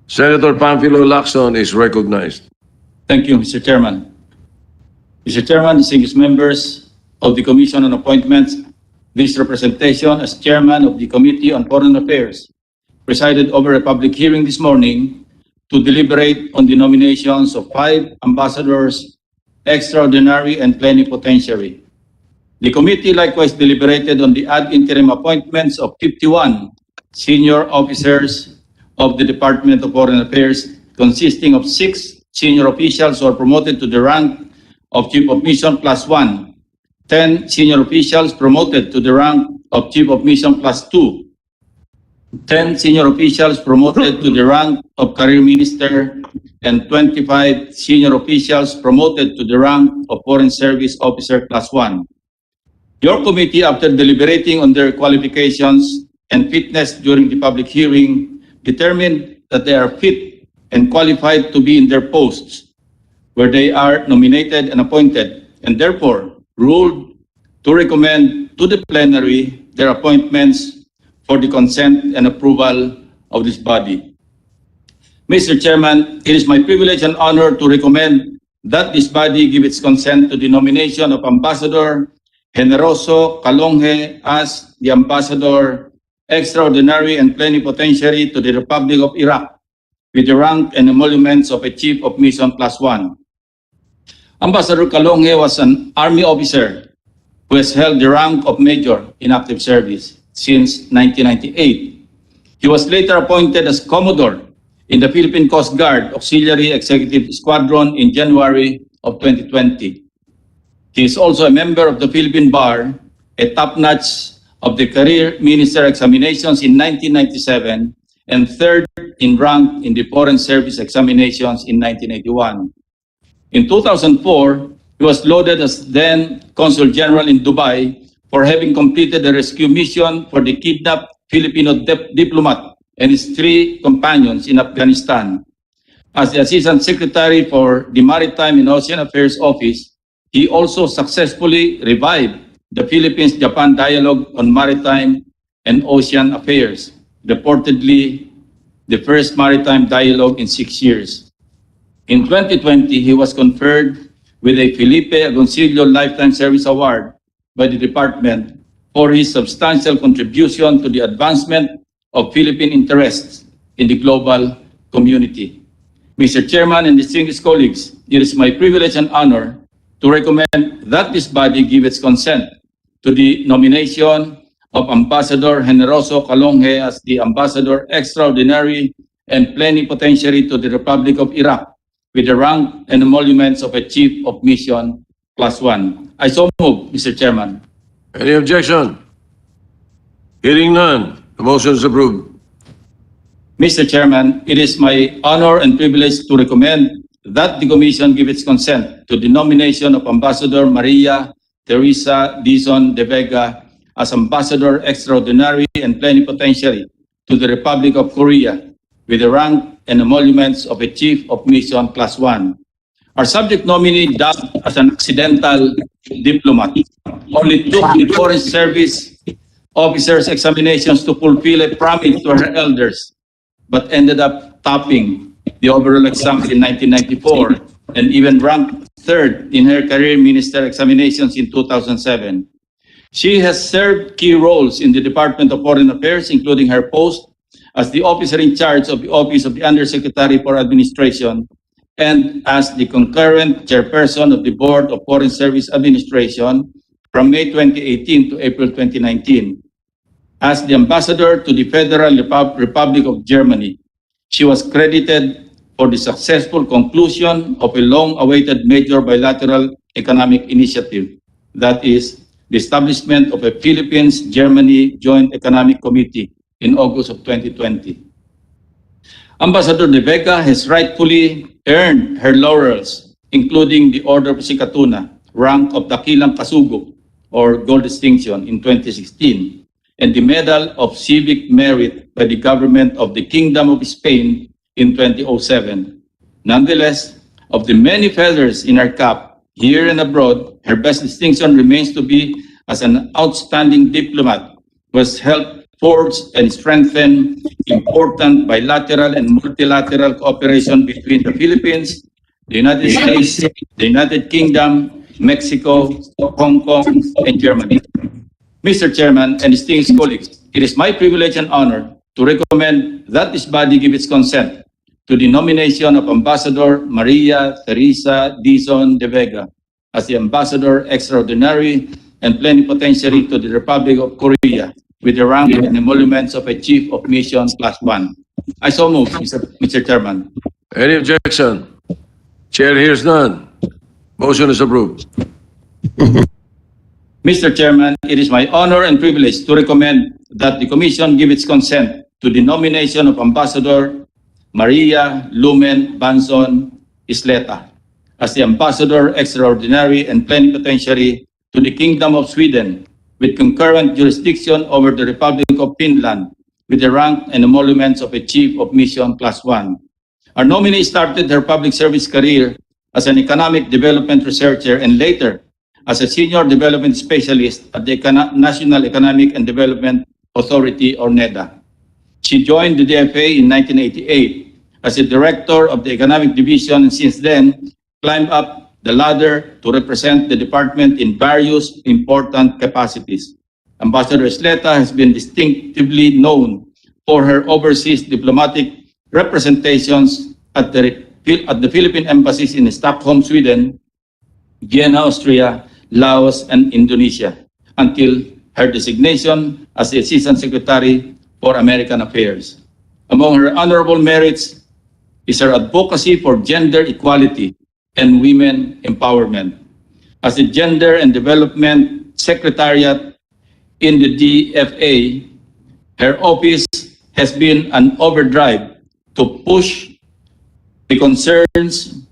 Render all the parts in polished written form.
Senator Panfilo Lacson is recognized. Thank you, Mr. Chairman. Mr. Chairman, distinguished members of the Commission on Appointments, this representation as Chairman of the Committee on Foreign Affairs presided over a public hearing this morning to deliberate on the nominations of 5 ambassadors, extraordinary and plenipotentiary. The committee likewise deliberated on the ad interim appointments of 51 senior officers of the Department of Foreign Affairs, consisting of 6 senior officials who are promoted to the rank of Chief of Mission +1, 10 senior officials promoted to the rank of Chief of Mission +2, 10 senior officials promoted to the rank of Career Minister, and 25 senior officials promoted to the rank of Foreign Service Officer +1. Your committee, after deliberating on their qualifications and fitness during the public hearing, determined that they are fit and qualified to be in their posts where they are nominated and appointed, and therefore ruled to recommend to the plenary their appointments for the consent and approval of this body. Mr. Chairman, it is my privilege and honor to recommend that this body give its consent to the nomination of Ambassador GENEROSO CALONGE as the Ambassador Extraordinary and Plenipotentiary to the Republic of Iraq with the rank and emoluments of a Chief of Mission +1. Ambassador CALONGE was an Army officer who has held the rank of Major in active service since 1998. He was later appointed as Commodore in the Philippine Coast Guard Auxiliary Executive Squadron in January of 2020. He is also a member of the Philippine Bar, a top-notch of the Career Minister examinations in 1997, and third in rank in the Foreign Service examinations in 1981. In 2004, he was lauded as then Consul General in Dubai for having completed a rescue mission for the kidnapped Filipino diplomat and his 3 companions in Afghanistan. As the Assistant Secretary for the Maritime and Ocean Affairs Office, he also successfully revived the Philippines-Japan Dialogue on Maritime and Ocean Affairs, reportedly the first maritime dialogue in 6 years. In 2020, he was conferred with a Felipe Agoncillo Lifetime Service Award by the department for his substantial contribution to the advancement of Philippine interests in the global community. Mr. Chairman and distinguished colleagues, it is my privilege and honor to recommend that this body give its consent to the nomination of Ambassador GENEROSO CALONGE as the Ambassador Extraordinary and Plenipotentiary to the Republic of Iraq with the rank and emoluments of a Chief of Mission +1. I so move, Mr. Chairman. Any objection? Hearing none, the motion is approved. Mr. Chairman, it is my honor and privilege to recommend that the Commission give its consent to the nomination of Ambassador Maria Teresa DIZON-DE VEGA as Ambassador Extraordinary and Plenipotentiary to the Republic of Korea with the rank and emoluments of a Chief of Mission +1. Our subject nominee, dubbed as an accidental diplomat, only took the Foreign Service officers' examinations to fulfill a promise to her elders, but ended up topping the overall exams in 1994 and even ranked 3rd in her Career Minister examinations in 2007. She has served key roles in the Department of Foreign Affairs, including her post as the officer in charge of the Office of the Undersecretary for Administration and as the concurrent chairperson of the Board of Foreign Service Administration from May 2018 to April 2019. As the ambassador to the Federal Republic of Germany, she was credited for the successful conclusion of a long-awaited major bilateral economic initiative, that is, the establishment of a Philippines-Germany Joint Economic Committee in August of 2020. Ambassador De Vega has rightfully earned her laurels, including the Order of Sikatuna, rank of Dakilang Kasugo, or Gold Distinction in 2016, and the Medal of Civic Merit by the government of the Kingdom of Spain in 2007. Nonetheless, of the many feathers in her cap, here and abroad, her best distinction remains to be as an outstanding diplomat who has helped forge and strengthen important bilateral and multilateral cooperation between the Philippines, the United States, the United Kingdom, Mexico, Hong Kong, and Germany. Mr. Chairman and distinguished colleagues, it is my privilege and honor to recommend that this body give its consent to the nomination of Ambassador Maria Teresa DIZON-DE VEGA as the Ambassador Extraordinary and Plenipotentiary to the Republic of Korea with the rank and emoluments of a Chief of Mission Class 1. I so move, Mr. Chairman. Any objection? Chair hears none. Motion is approved. Mr. Chairman, it is my honor and privilege to recommend that the Commission give its consent to the nomination of Ambassador Maria LUMEN BANZON ISLETA as the Ambassador Extraordinary and Plenipotentiary to the Kingdom of Sweden with concurrent jurisdiction over the Republic of Finland with the rank and emoluments of a Chief of Mission Class 1. Our nominee started her public service career as an economic development researcher and later as a senior development specialist at the National Economic and Development Authority, or NEDA. She joined the DFA in 1988 as a director of the economic division and since then climbed up the ladder to represent the department in various important capacities. Ambassador ISLETA has been distinctively known for her overseas diplomatic representations at the Philippine embassies in Stockholm, Sweden, Vienna, Austria, Laos, and Indonesia, until her designation as the Assistant Secretary for American Affairs. Among her honorable merits is her advocacy for gender equality and women empowerment. As a Gender and Development Secretariat in the DFA, her office has been an overdrive to push the concerns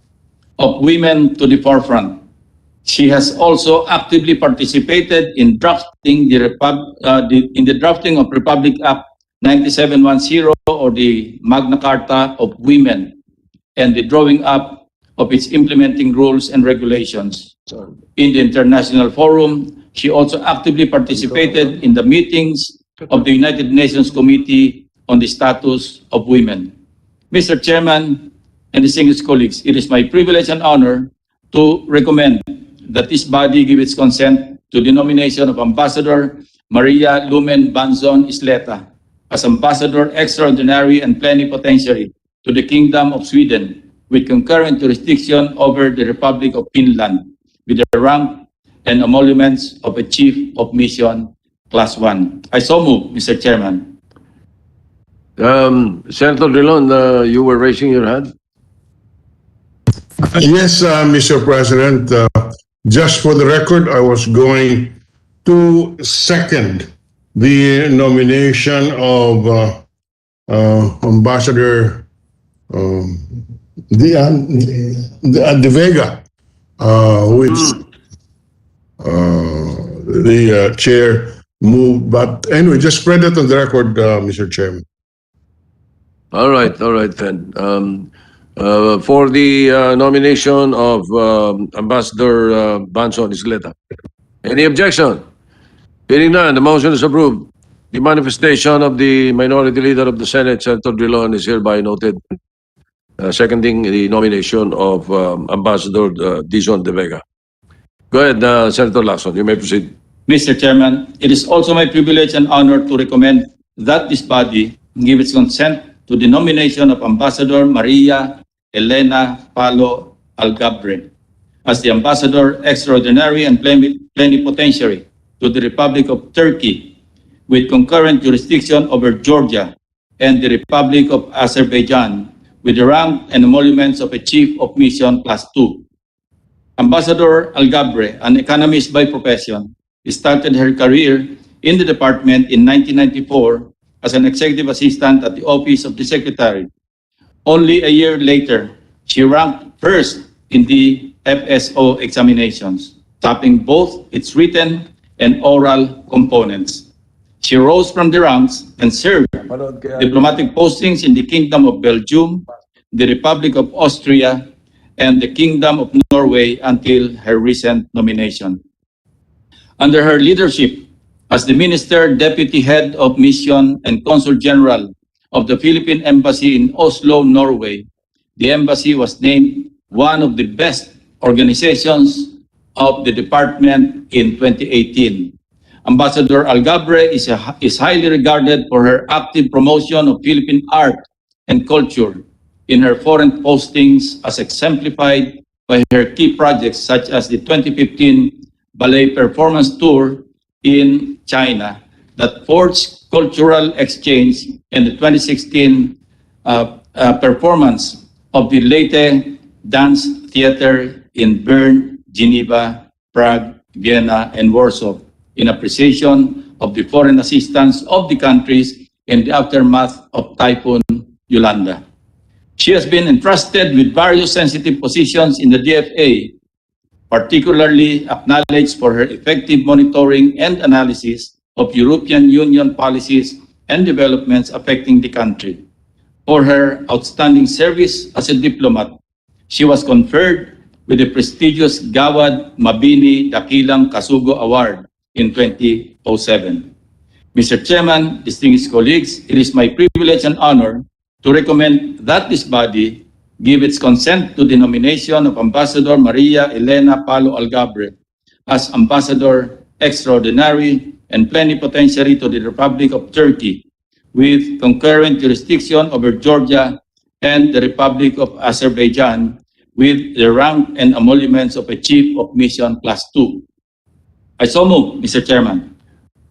of women to the forefront. She has also actively participated in drafting the drafting of Republic Act 9710, or the Magna Carta of Women, and the drawing up of its implementing rules and regulations. In the international forum, she also actively participated in the meetings of the United Nations Committee on the Status of Women. Mr. Chairman and distinguished colleagues, it is my privilege and honor to recommend that this body give its consent to the nomination of Ambassador Maria LUMEN BANZON ISLETA as Ambassador Extraordinary and Plenipotentiary to the Kingdom of Sweden with concurrent jurisdiction over the Republic of Finland with the rank and emoluments of a Chief of Mission Class 1. I so move, Mr. Chairman. Senator Drilon, you were raising your hand? Yes, Mr. President. Just for the record, I was going to second the nomination of Ambassador De Vega, which the chair moved. But anyway, just spread it on the record, Mr. Chairman. All right then. For the nomination of Ambassador BANZON ISLETA. Any objection? Hearing none, the motion is approved. The manifestation of the Minority Leader of the Senate, Senator Drilon, is hereby noted, seconding the nomination of Ambassador DIZON-DE VEGA. Go ahead, Senator Lacson, you may proceed. Mr. Chairman, it is also my privilege and honor to recommend that this body give its consent to the nomination of Ambassador Maria ELENA PALO ALGABRE as the Ambassador Extraordinary and Plenipotentiary to the Republic of Turkey with concurrent jurisdiction over Georgia and the Republic of Azerbaijan with the rank and emoluments of a Chief of Mission Class 2. Ambassador ALGABRE, an economist by profession, started her career in the department in 1994 as an executive assistant at the Office of the Secretary. Only a year later, she ranked first in the FSO examinations, topping both its written and oral components. She rose from the ranks and served diplomatic postings in the Kingdom of Belgium, the Republic of Austria, and the Kingdom of Norway until her recent nomination. Under her leadership, As the Minister, Deputy Head of Mission and Consul General of the Philippine Embassy in Oslo, Norway, the embassy was named one of the best organizations of the department in 2018. Ambassador ALGABRE is highly regarded for her active promotion of Philippine art and culture in her foreign postings, as exemplified by her key projects such as the 2015 ballet performance tour in China that forged cultural exchange, and the 2016 performance of the Late Dance Theater in Bern, Geneva, Prague, Vienna, and Warsaw in appreciation of the foreign assistance of the countries in the aftermath of Typhoon Yolanda. She has been entrusted with various sensitive positions in the DFA, particularly acknowledged for her effective monitoring and analysis of European Union policies and developments affecting the country. For her outstanding service as a diplomat, she was conferred with the prestigious Gawad Mabini Dakilang Kasugo Award in 2007. Mr. Chairman, distinguished colleagues, it is my privilege and honor to recommend that this body give its consent to the nomination of Ambassador Maria Elena Palo Algabre as Ambassador Extraordinary and Plenipotentiary to the Republic of Turkey, with concurrent jurisdiction over Georgia and the Republic of Azerbaijan, with the rank and emoluments of a Chief of Mission Class 2. I so move, Mr. Chairman.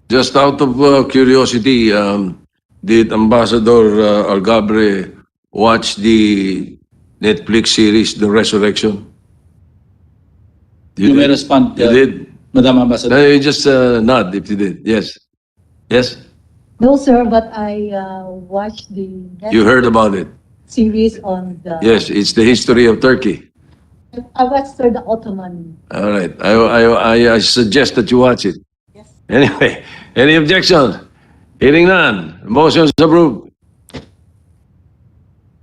Just out of curiosity, did Ambassador Algabre watch the Netflix series The Resurrection? You may respond, You did? Madam Ambassador. No, you just nod if you did. Yes. Yes? No, sir, but I watched the You heard about it? series on the. Yes, it's the history of Turkey. I watched the Ottoman. All right. I suggest that you watch it. Yes. Anyway, any objection? Hearing none. Motion is approved.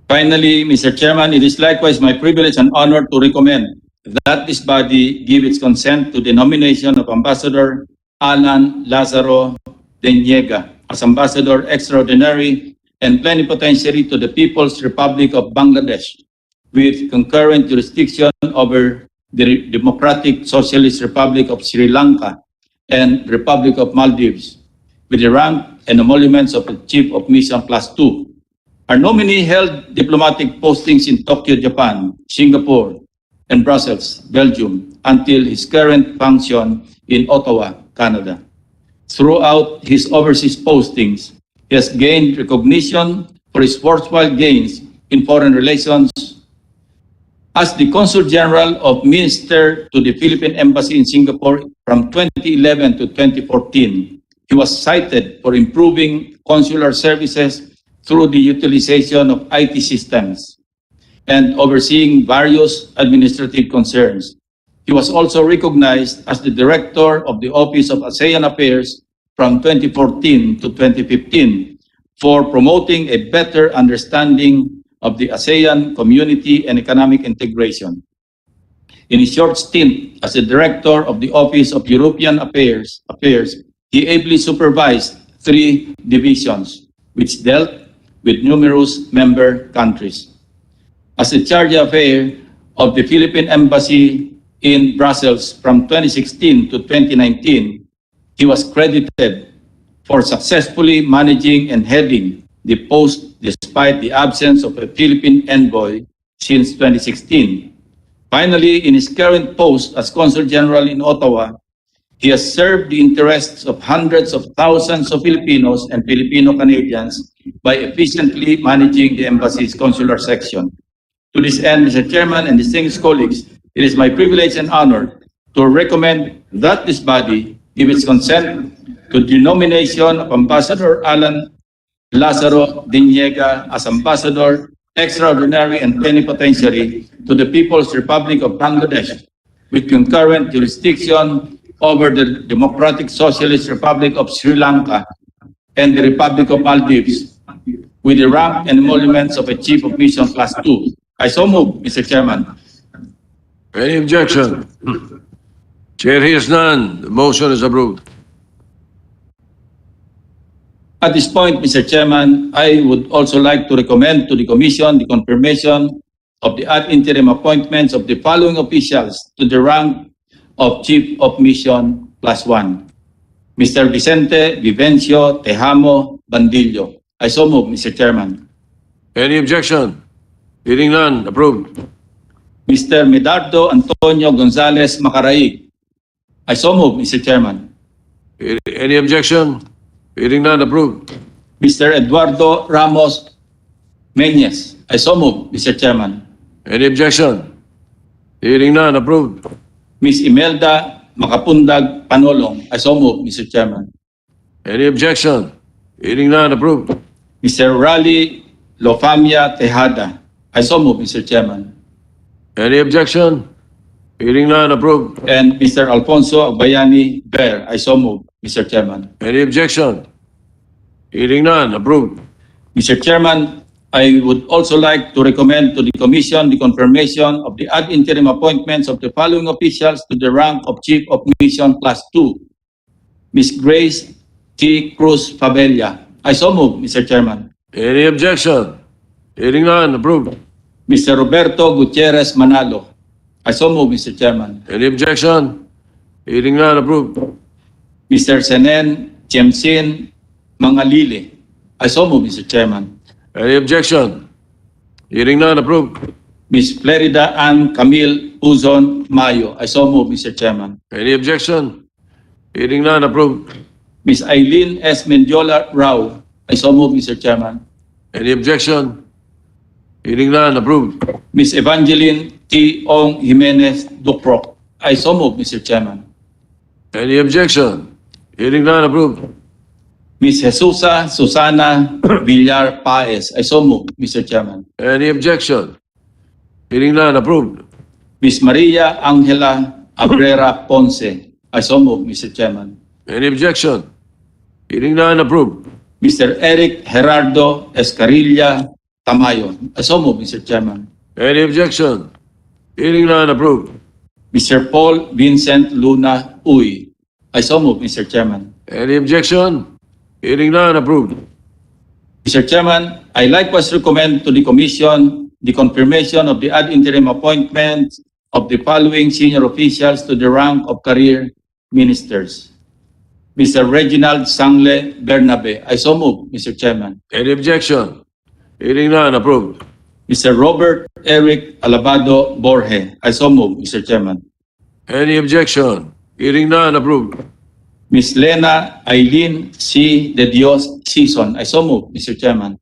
Finally, Mr. Chairman, it is likewise my privilege and honor to recommend that this body give its consent to the nomination of Ambassador Alan Lazaro DENIEGA as Ambassador Extraordinary and Plenipotentiary to the People's Republic of Bangladesh, with concurrent jurisdiction over the Democratic Socialist Republic of Sri Lanka and Republic of Maldives, with the rank and emoluments of the Chief of Mission Class 2. Our nominee held diplomatic postings in Tokyo, Japan, Singapore, and Brussels, Belgium, until his current function in Ottawa, Canada. Throughout his overseas postings, he has gained recognition for his worthwhile gains in foreign relations. As the Consul General of Minister to the Philippine Embassy in Singapore from 2011 to 2014, he was cited for improving consular services through the utilization of IT systems and overseeing various administrative concerns. He was also recognized as the Director of the Office of ASEAN Affairs from 2014 to 2015 for promoting a better understanding of the ASEAN community and economic integration. In his short stint as the Director of the Office of European Affairs, he ably supervised 3 divisions, which dealt with numerous member countries. As the Charge d'Affaires of the Philippine Embassy in Brussels from 2016 to 2019, he was credited for successfully managing and heading the post despite the absence of a Philippine envoy since 2016. Finally, in his current post as Consul General in Ottawa, he has served the interests of hundreds of thousands of Filipinos and Filipino Canadians by efficiently managing the embassy's consular section. To this end, Mr. Chairman and distinguished colleagues, it is my privilege and honor to recommend that this body give its consent to the nomination of Ambassador Alan Lazaro DENIEGA as Ambassador Extraordinary and Plenipotentiary to the People's Republic of Bangladesh, with concurrent jurisdiction over the Democratic Socialist Republic of Sri Lanka and the Republic of Maldives, with the rank and emoluments of a Chief of Mission Class 2. I so move, Mr. Chairman. Any objection? Chair hears none. The motion is approved. At this point, Mr. Chairman, I would also like to recommend to the Commission the confirmation of the ad interim appointments of the following officials to the rank of Chief of Mission +1. Mr. Vicente Vivencio Tejamo Bandillo. I so move, Mr. Chairman. Any objection? Hearing none, approved. Mr. Medardo Antonio Gonzalez Macaraig. I so move, Mr. Chairman. Any objection? Hearing none, approved. Mr. Eduardo Ramos Meñez. I so move, Mr. Chairman. Any objection? Hearing none, approved. Ms. Imelda Makapundag Panolong. I so move, Mr. Chairman. Any objection? Hearing none, approved. Mr. Raleigh Lofamia Tejada. I so move, Mr. Chairman. Any objection? Hearing none, approved. And Mr. Alfonso Agbayani Ver. I so move, Mr. Chairman. Any objection? Hearing none, approved. Mr. Chairman, I would also like to recommend to the Commission the confirmation of the ad interim appointments of the following officials to the rank of Chief of Mission +2. Ms. Grace T. Cruz Fabella. I so move, Mr. Chairman. Any objection? Hearing none, approved. Mr. Roberto Gutierrez Manalo. I so move, Mr. Chairman. Any objection? Hearing none, approved. Mr. Senen Chemsin Mangalili. I so move, Mr. Chairman. Any objection? Hearing none, approved. Ms. Flerida Ann Camille Uzon Mayo. I so move, Mr. Chairman. Any objection? Hearing none, approved. Ms. Eileen S. Mendiola Rao. I so move, Mr. Chairman. Any objection? Hearing none, approved. Ms. Evangeline T. Ong Jimenez Ducroc. I so move, Mr. Chairman. Any objection? Hearing none, approved. Ms. Jesusa Susana Villar Paez. I so move, Mr. Chairman. Any objection? Hearing none, approved. Ms. Maria Angela Abrera Ponce. I so move, Mr. Chairman. Any objection? Hearing none, approved. Mr. Eric Gerardo Escarilla Tamayo. I so move, Mr. Chairman. Any objection? Hearing none, approved. Mr. Paul Vincent Luna Uy. I so move, Mr. Chairman. Any objection? Hearing none, approved. Mr. Chairman, I likewise recommend to the Commission the confirmation of the ad interim appointment of the following senior officials to the rank of career ministers. Mr. Reginald Sangle Bernabe. I so move, Mr. Chairman. Any objection? Hearing none, approved. Mr. Robert Eric Alabado Borge. I so move, Mr. Chairman. Any objection? Hearing none, approved. Ms. Lena Eileen C. De Dios Season. I so move, Mr. Chairman.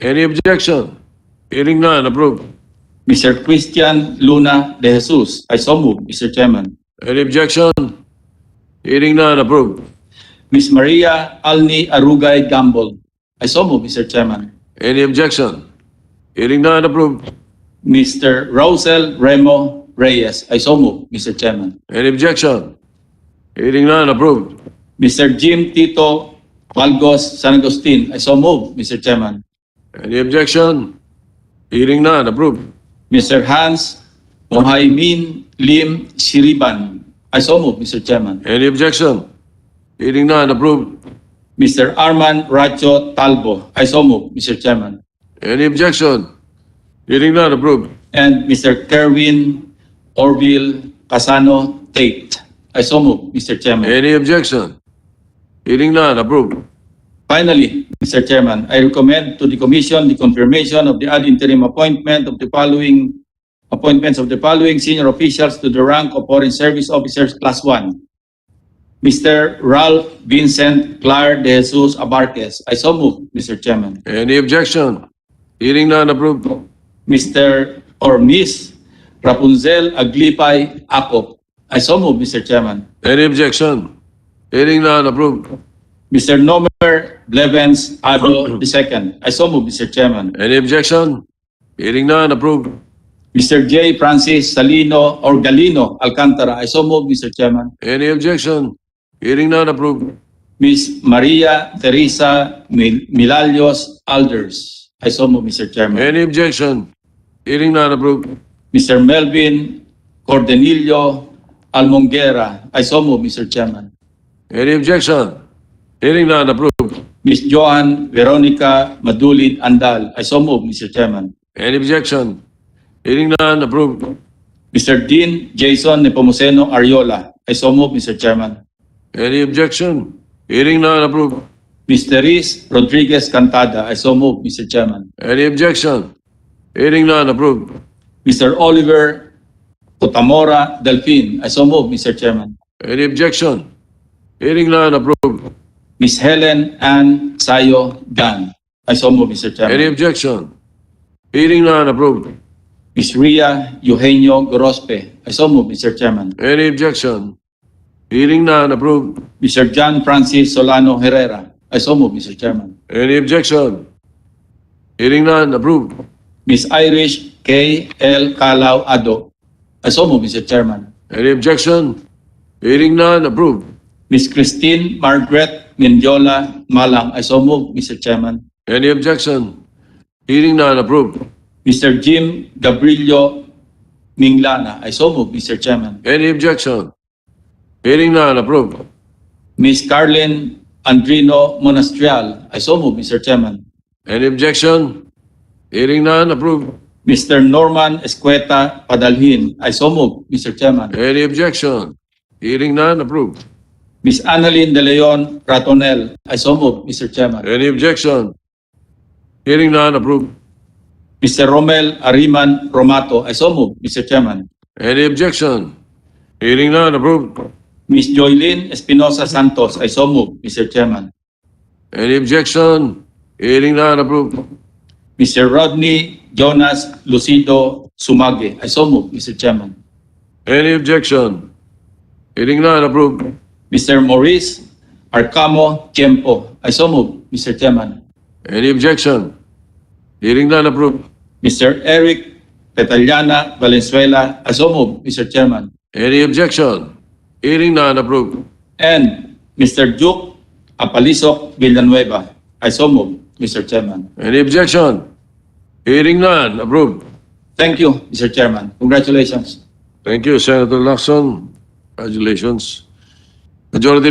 Any objection? Hearing none, approved. Mr. Christian Luna De Jesus. I so move, Mr. Chairman. Any objection? Hearing none, approved. Ms. Maria Alni Arugay Gamble. I so move, Mr. Chairman. Any objection? Hearing none, approved. Mr. Rosel Remo Reyes. I so move, Mr. Chairman. Any objection? Hearing none, approved. Mr. Jim Tito Valgos San Agustin. I so move, Mr. Chairman. Any objection? Hearing none, approved. Mr. Hans Mohaimin Lim Siriban. I so move, Mr. Chairman. Any objection? Hearing none, approved. Mr. Arman Racho Talbo. I so move, Mr. Chairman. Any objection? Hearing none, approved. And Mr. Kerwin Orville Casano Tate. I so move, Mr. Chairman. Any objection? Hearing none, approved. Finally, Mr. Chairman, I recommend to the Commission the confirmation of the ad interim appointment of the following appointments of the following senior officials to the rank of Foreign Service Officers +1. Mr. Ralph Vincent Clar De Jesus Abarquez. I so move, Mr. Chairman. Any objection? Hearing none, approved. Mr. or Miss Rapunzel Aglipay Akop. I so move, Mr. Chairman. Any objection? Hearing none, approved. Mr. Nomer Blevens Ado II. I so move, Mr. Chairman. Any objection? Hearing none, approved. Mr. J. Francis Salino or Galino Alcantara. I so move, Mr. Chairman. Any objection? Hearing none, approved. Ms. Maria Teresa Milalios Alders. I so move, Mr. Chairman. Any objection? Hearing none, approved. Mr. Melvin Cordenillo Almonguera. I so move, Mr. Chairman. Any objection? Hearing none, approved. Ms. Joan Veronica Madulid Andal. I so move, Mr. Chairman. Any objection? Hearing none, approved. Mr. Dean Jason Nepomuceno Ariola. I so move, Mr. Chairman. Any objection? Hearing none, approved. Ms. Therese Rodriguez Cantada. I so move, Mr. Chairman. Any objection? Hearing none, approved. Mr. Oliver Otamora Delfin. I so move, Mr. Chairman. Any objection? Hearing none, approved. Ms. Helen Ann Sayo Gan. I so move, Mr. Chairman. Any objection? Hearing none, approved. Ms. Ria Eugenio Gorospe. I so move, Mr. Chairman. Any objection? Hearing none, approved. Mr. John Francis Solano Herrera. I so move, Mr. Chairman. Any objection? Hearing none, approved. Ms. Irish K. L. Calao Ado. I so move, Mr. Chairman. Any objection? Hearing none, approved. Ms. Christine Margaret Mendiola Malang. I so move, Mr. Chairman. Any objection? Hearing none, approved. Mr. Jim Gabrilio Minglana. I so move, Mr. Chairman. Any objection? Hearing none, approved. Ms. Carlin Andrino Monastrial. I so move, Mr. Chairman. Any objection? Hearing none, approved. Mr. Norman Escueta Padalhin. I so move, Mr. Chairman. Any objection? Hearing none, approved. Ms. Annalyn De Leon Ratonel. I so move, Mr. Chairman. Any objection? Hearing none, approved. Mr. Romel Ariman Romato. I so move, Mr. Chairman. Any objection? Hearing none, approved. Ms. Joylyn Espinosa Santos. I so move, Mr. Chairman. Any objection? Hearing none, approved. Mr. Rodney Jonas Lucido Sumage. I so move, Mr. Chairman. Any objection? Hearing none, approved. Mr. Maurice Arcamo Tiempo. I so move, Mr. Chairman. Any objection? Hearing none, approved. Mr. Eric Petaliana Valenzuela. I so move, Mr. Chairman. Any objection? Hearing none, approved. And Mr. Duke Apalisok Villanueva. I so move, Mr. Chairman. Any objection? Hearing none, approved. Thank you, Mr. Chairman. Congratulations. Thank you, Senator Lacson. Congratulations. Majority